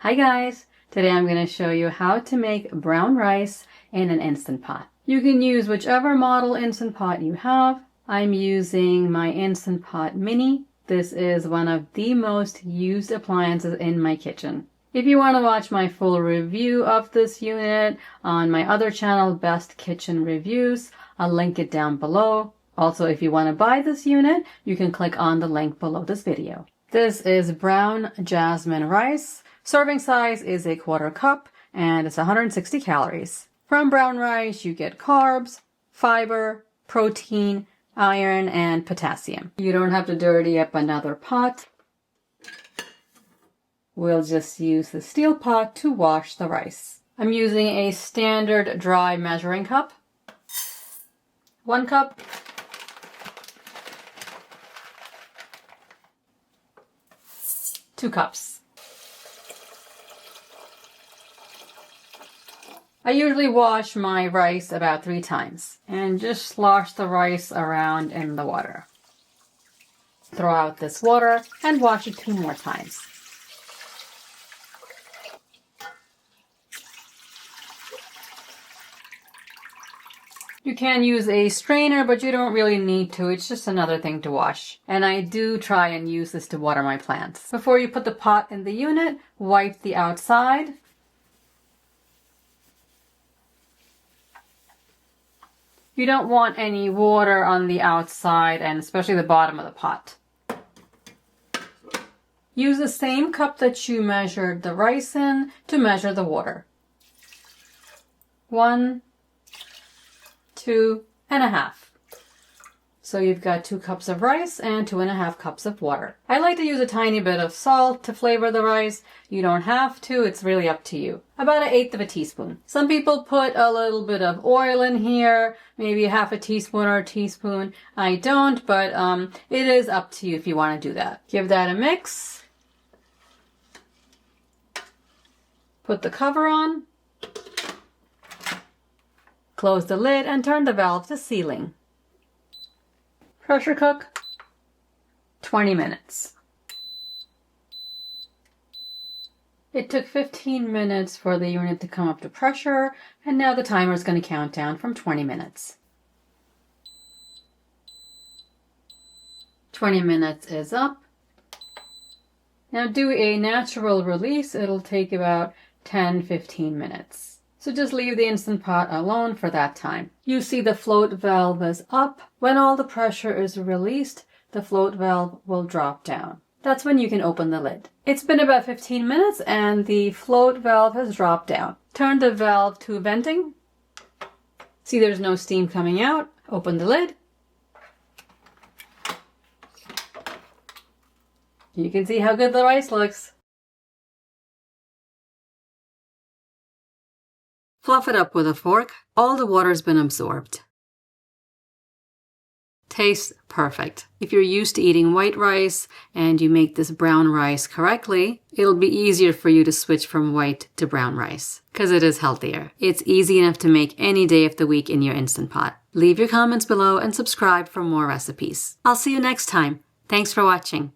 Hi guys! Today I'm going to show you how to make brown rice in an Instant Pot. You can use whichever model Instant Pot you have. I'm using my Instant Pot Mini. This is one of the most used appliances in my kitchen. If you want to watch my full review of this unit on my other channel, Best Kitchen Reviews, I'll link it down below. Also, if you want to buy this unit, you can click on the link below this video. This is brown jasmine rice. Serving size is a 1/4 cup and it's 160 calories. From brown rice, you get carbs, fiber, protein, iron, and potassium. You don't have to dirty up another pot. We'll just use the steel pot to wash the rice. I'm using a standard dry measuring cup. 1 cup. 2 cups. I usually wash my rice about 3 times and just slosh the rice around in the water. Throw out this water and wash it 2 more times. You can use a strainer, but you don't really need to. It's just another thing to wash. And I do try and use this to water my plants. Before you put the pot in the unit, wipe the outside. You don't want any water on the outside and especially the bottom of the pot. Use the same cup that you measured the rice in to measure the water. 1, 2.5. So you've got 2 cups of rice and 2.5 cups of water. I like to use a tiny bit of salt to flavor the rice. You don't have to, it's really up to you. About 1/8 of a teaspoon. Some people put a little bit of oil in here, maybe 1/2 teaspoon or a teaspoon. I don't, but it is up to you if you want to do that. Give that a mix. Put the cover on. Close the lid and turn the valve to sealing. Pressure cook 20 minutes. It took 15 minutes for the unit to come up to pressure, and now the timer is going to count down from 20 minutes. 20 minutes is up. Now do a natural release. It'll take about 10-15 minutes. So just leave the Instant Pot alone for that time. You see the float valve is up. When all the pressure is released, the float valve will drop down. That's when you can open the lid. It's been about 15 minutes and the float valve has dropped down. Turn the valve to venting. See there's no steam coming out. Open the lid. You can see how good the rice looks. Fluff it up with a fork. All the water's been absorbed. Tastes perfect. If you're used to eating white rice and you make this brown rice correctly, it'll be easier for you to switch from white to brown rice because it is healthier. It's easy enough to make any day of the week in your Instant Pot. Leave your comments below and subscribe for more recipes. I'll see you next time. Thanks for watching.